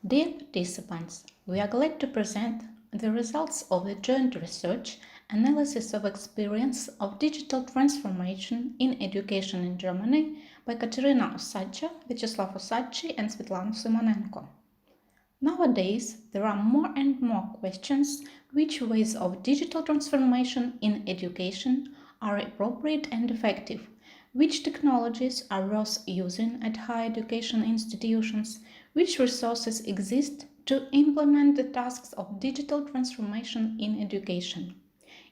Dear participants, we are glad to present the results of the joint research analysis of experience of digital transformation in education in Germany by Katerina Osadcha, Osadchyi, and Symonenko. Nowadays, there are more and more questions which ways of digital transformation in education are appropriate and effective, which technologies are worth using at higher education institutions, which resources exist to implement the tasks of digital transformation in education.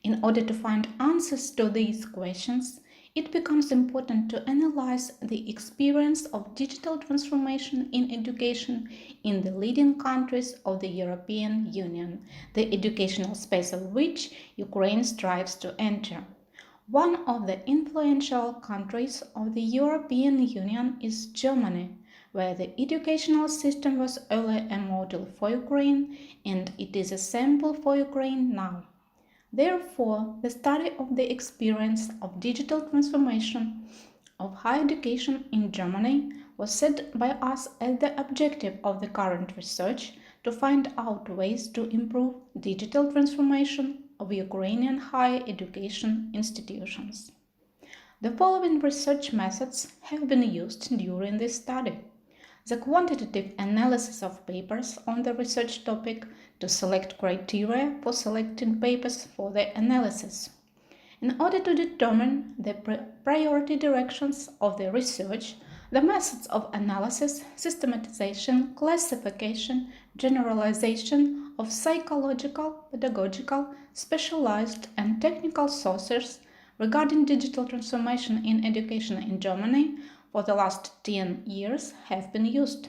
In order to find answers to these questions, it becomes important to analyze the experience of digital transformation in education in the leading countries of the European Union, the educational space of which Ukraine strives to enter. One of the influential countries of the European Union is Germany, where the educational system was earlier a model for Ukraine and it is a sample for Ukraine now. Therefore, the study of the experience of digital transformation of higher education in Germany was set by us as the objective of the current research to find out ways to improve digital transformation of Ukrainian higher education institutions. The following research methods have been used during this study. The quantitative analysis of papers on the research topic to select criteria for selecting papers for the analysis. In order to determine the priority directions of the research, the methods of analysis, systematization, classification, generalization of psychological, pedagogical, specialized and technical sources regarding digital transformation in education in Germany for the last 10 years have been used.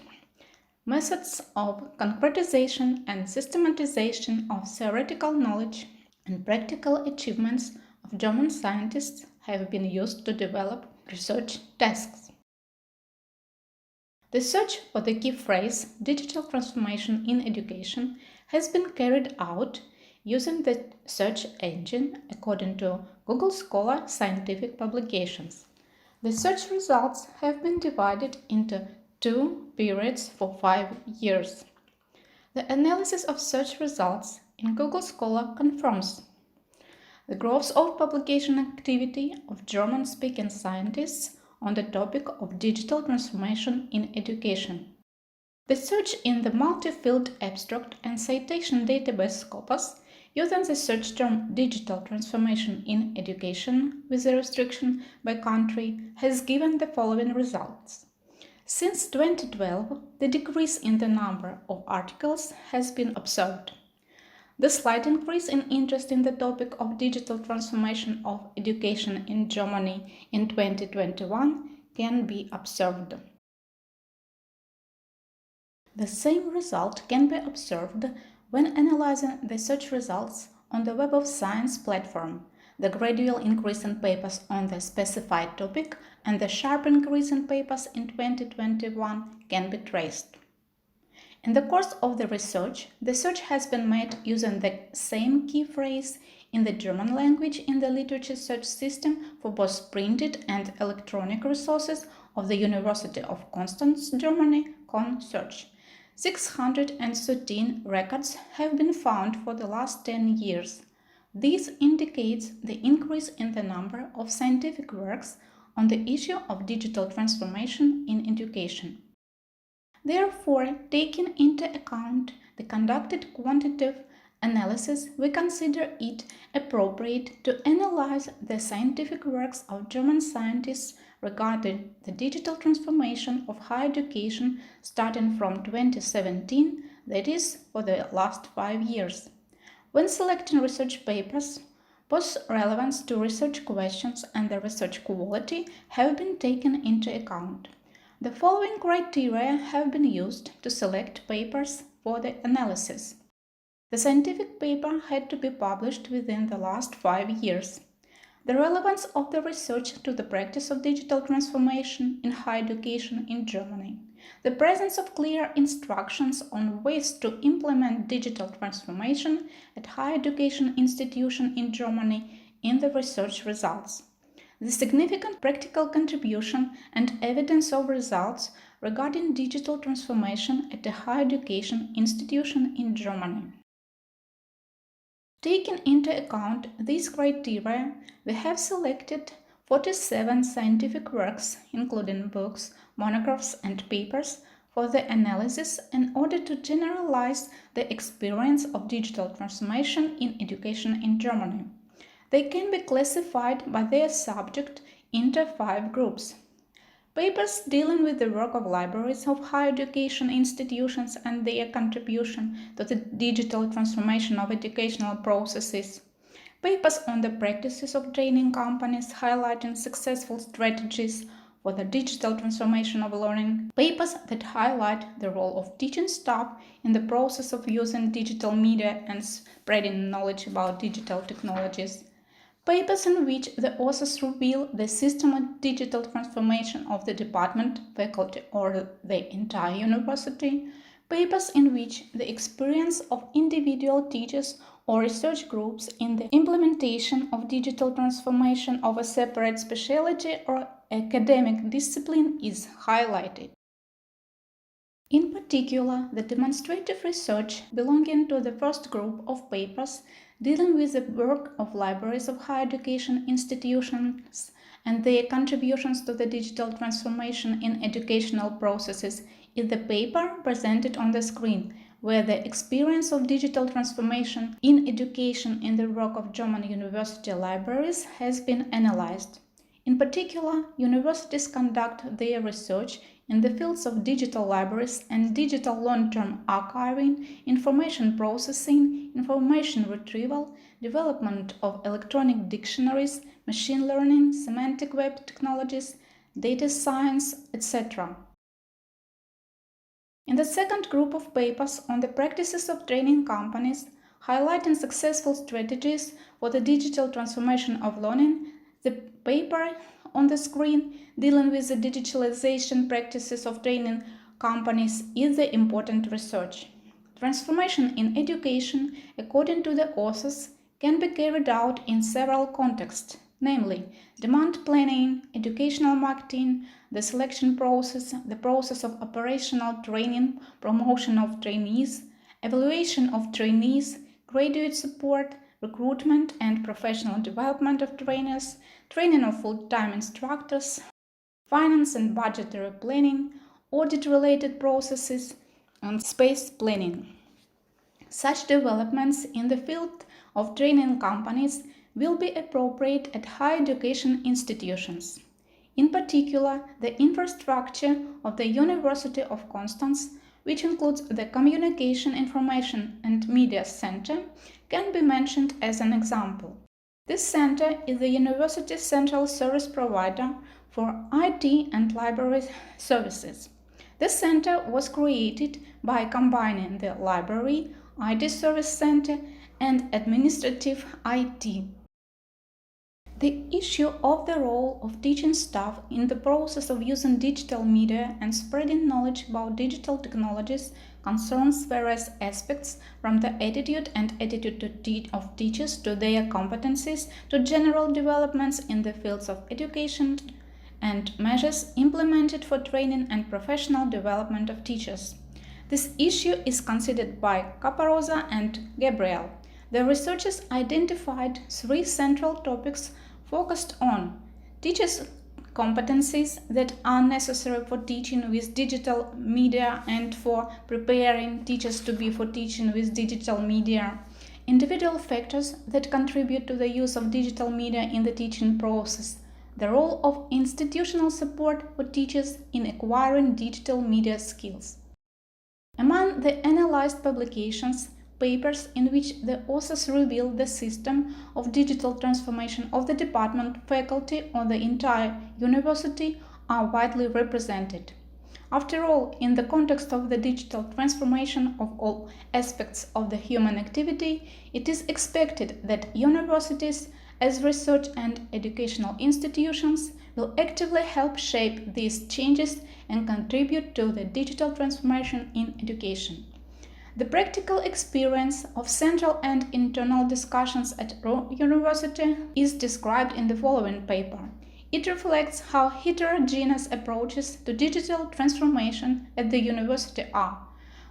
Methods of concretization and systematization of theoretical knowledge and practical achievements of German scientists have been used to develop research tasks. The search for the key phrase digital transformation in education has been carried out using the search engine according to Google Scholar scientific publications. The search results have been divided into two periods for 5 years. The analysis of search results in Google Scholar confirms the growth of publication activity of German-speaking scientists on the topic of digital transformation in education. The search in the multi-field abstract and citation database Scopus using the search term digital transformation in education with a restriction by country has given the following results. Since 2012, the decrease in the number of articles has been observed. The slight increase in interest in the topic of digital transformation of education in Germany in 2021 can be observed. The same result can be observed when analyzing the search results on the Web of Science platform. The gradual increase in papers on the specified topic and the sharp increase in papers in 2021 can be traced. In the course of the research, the search has been made using the same key phrase in the German language in the literature search system for both printed and electronic resources of the University of Constance, Germany, ConSearch. 613 records have been found for the last 10 years. This indicates the increase in the number of scientific works on the issue of digital transformation in education. Therefore, taking into account the conducted quantitative analysis, we consider it appropriate to analyze the scientific works of German scientists regarding the digital transformation of higher education starting from 2017, that is, for the last 5 years. When selecting research papers, both relevance to research questions and the research quality have been taken into account. The following criteria have been used to select papers for the analysis. The scientific paper had to be published within the last 5 years. The relevance of the research to the practice of digital transformation in higher education in Germany. The presence of clear instructions on ways to implement digital transformation at higher education institution in Germany in the research results. The significant practical contribution and evidence of results regarding digital transformation at a higher education institution in Germany. Taking into account these criteria, we have selected 47 scientific works, including books, monographs, and papers, for the analysis in order to generalize the experience of digital transformation in education in Germany. They can be classified by their subject into 5 groups. Papers dealing with the work of libraries of higher education institutions and their contribution to the digital transformation of educational processes. Papers on the practices of training companies highlighting successful strategies for the digital transformation of learning. Papers that highlight the role of teaching staff in the process of using digital media and spreading knowledge about digital technologies. Papers in which the authors reveal the systematic digital transformation of the department, faculty, or the entire university. Papers in which the experience of individual teachers or research groups in the implementation of digital transformation of a separate specialty or academic discipline is highlighted. In particular, the demonstrative research belonging to the first group of papers dealing with the work of libraries of higher education institutions and their contributions to the digital transformation in educational processes is the paper presented on the screen, where the experience of digital transformation in education in the work of German university libraries has been analyzed. In particular, universities conduct their research in the fields of digital libraries and digital long-term archiving, information processing, information retrieval, development of electronic dictionaries, machine learning, semantic web technologies, data science, etc. In the second group of papers on the practices of training companies, highlighting successful strategies for the digital transformation of learning, the paper on the screen dealing with the digitalization practices of training companies is the important research. Transformation in education, according to the authors, can be carried out in several contexts, namely demand planning, educational marketing, the selection process, the process of operational training, promotion of trainees, evaluation of trainees, graduate support, recruitment and professional development of trainers, training of full-time instructors, finance and budgetary planning, audit-related processes, and space planning. Such developments in the field of training companies will be appropriate at higher education institutions. In particular, the infrastructure of the University of Constance, which includes the Communication, Information and Media Center, can be mentioned as an example. This center is the university's central service provider for IT and library services. This center was created by combining the library, IT service center, and administrative IT. The issue of the role of teaching staff in the process of using digital media and spreading knowledge about digital technologies concerns various aspects, from the attitude of teachers to their competencies to general developments in the fields of education and measures implemented for training and professional development of teachers. This issue is considered by Caparozza and Gabriel. The researchers identified 3 central topics focused on teachers' competencies that are necessary for teaching with digital media and for preparing teachers to be for teaching with digital media, individual factors that contribute to the use of digital media in the teaching process, the role of institutional support for teachers in acquiring digital media skills. Among the analyzed publications, papers in which the authors reveal the system of digital transformation of the department, faculty, or the entire university are widely represented. After all, in the context of the digital transformation of all aspects of the human activity, it is expected that universities, as research and educational institutions, will actively help shape these changes and contribute to the digital transformation in education. The practical experience of central and internal discussions at university is described in the following paper. It reflects how heterogeneous approaches to digital transformation at the university are,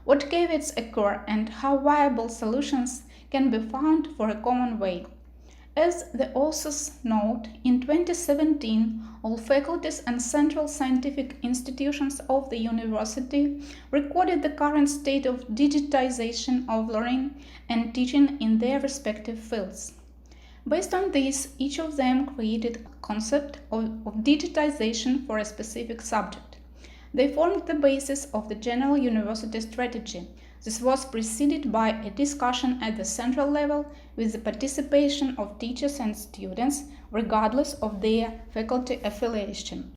what caveats occur, and how viable solutions can be found for a common way. As the authors note, in 2017, all faculties and central scientific institutions of the university recorded the current state of digitization of learning and teaching in their respective fields. Based on this, each of them created a concept of digitization for a specific subject. They formed the basis of the general university strategy. This was preceded by a discussion at the central level with the participation of teachers and students, regardless of their faculty affiliation.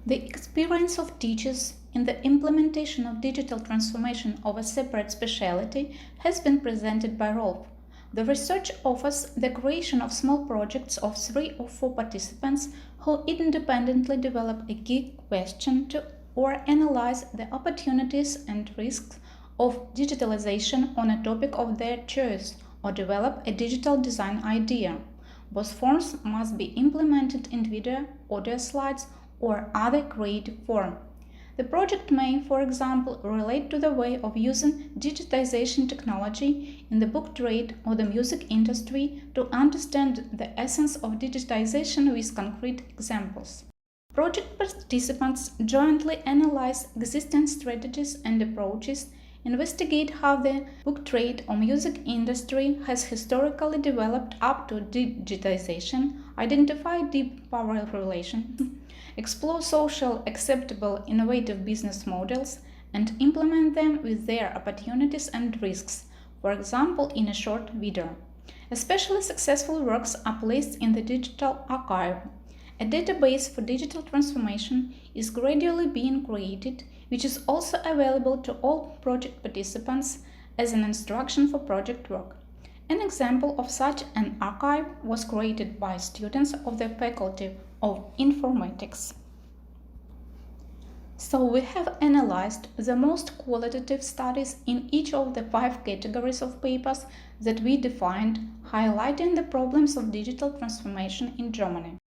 The experience of teachers in the implementation of digital transformation of a separate specialty has been presented by Rolf. The research offers the creation of small projects of 3 or 4 participants who independently develop a key question or analyze the opportunities and risks of digitalization on a topic of their choice, or develop a digital design idea. Both forms must be implemented in video, audio slides, or other creative form. The project may, for example, relate to the way of using digitization technology in the book trade or the music industry to understand the essence of digitization with concrete examples. Project participants jointly analyze existing strategies and approaches, investigate how the book trade or music industry has historically developed up to digitization, identify deep power relations, explore social, acceptable, innovative business models, and implement them with their opportunities and risks, for example, in a short video. Especially successful works are placed in the digital archive. A database for digital transformation is gradually being created, which is also available to all project participants as an instruction for project work. An example of such an archive was created by students of the Faculty of Informatics. So we have analyzed the most qualitative studies in each of the 5 categories of papers that we defined, highlighting the problems of digital transformation in Germany.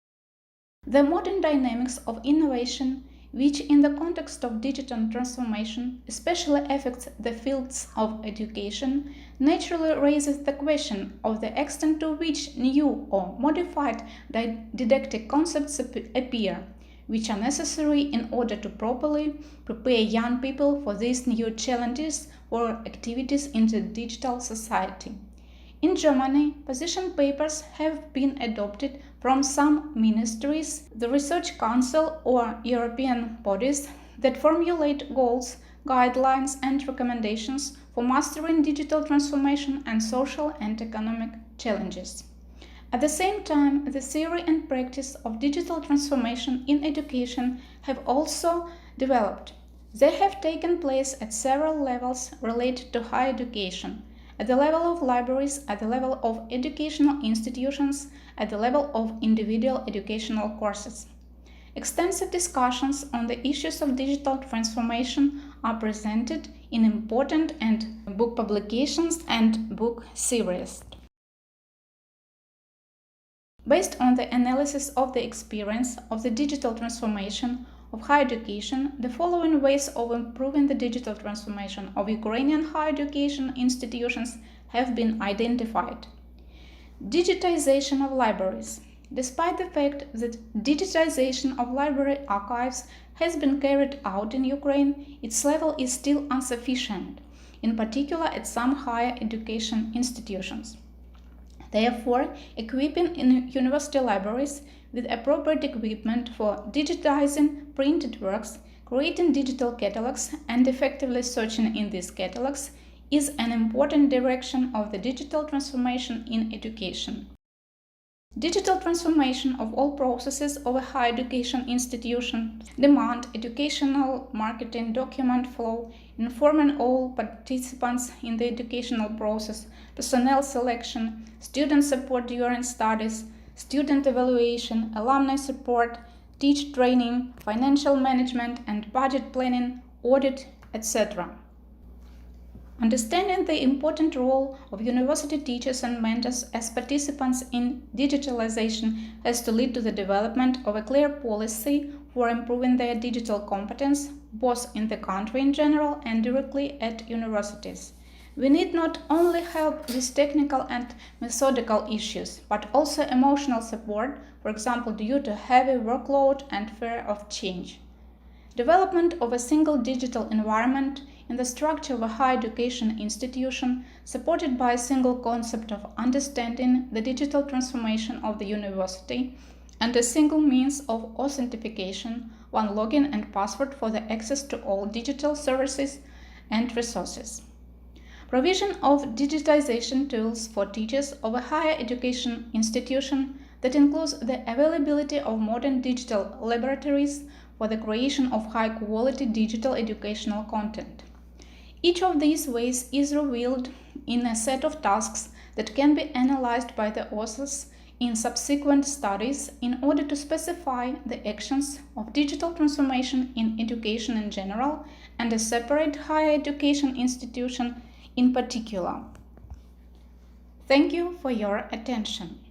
The modern dynamics of innovation, which in the context of digital transformation especially affects the fields of education, naturally raises the question of the extent to which new or modified didactic concepts appear, which are necessary in order to properly prepare young people for these new challenges or activities in the digital society. In Germany, position papers have been adopted from some ministries, the Research Council, or European bodies that formulate goals, guidelines, and recommendations for mastering digital transformation and social and economic challenges. At the same time, the theory and practice of digital transformation in education have also developed. They have taken place at several levels related to higher education: at the level of libraries, at the level of educational institutions, at the level of individual educational courses. Extensive discussions on the issues of digital transformation are presented in important book publications and book series. Based on the analysis of the experience of the digital transformation of higher education, the following ways of improving the digital transformation of Ukrainian higher education institutions have been identified. Digitization of libraries. Despite the fact that digitization of library archives has been carried out in Ukraine, its level is still insufficient, in particular at some higher education institutions. Therefore, equipping university libraries with appropriate equipment for digitizing printed works, creating digital catalogs, and effectively searching in these catalogs is an important direction of the digital transformation in education. Digital transformation of all processes of a higher education institution demand educational marketing, document flow, informing all participants in the educational process, personnel selection, student support during studies, student evaluation, alumni support, teacher training, financial management and budget planning, audit, etc. Understanding the important role of university teachers and mentors as participants in digitalization has to lead to the development of a clear policy for improving their digital competence, both in the country in general and directly at universities. We need not only help with technical and methodical issues, but also emotional support, for example, due to heavy workload and fear of change. Development of a single digital environment in the structure of a higher education institution, supported by a single concept of understanding the digital transformation of the university, and a single means of authentication, one login and password for the access to all digital services and resources. Provision of digitization tools for teachers of a higher education institution that includes the availability of modern digital laboratories for the creation of high-quality digital educational content. Each of these ways is revealed in a set of tasks that can be analyzed by the authors in subsequent studies in order to specify the actions of digital transformation in education in general and a separate higher education institution in particular. Thank you for your attention.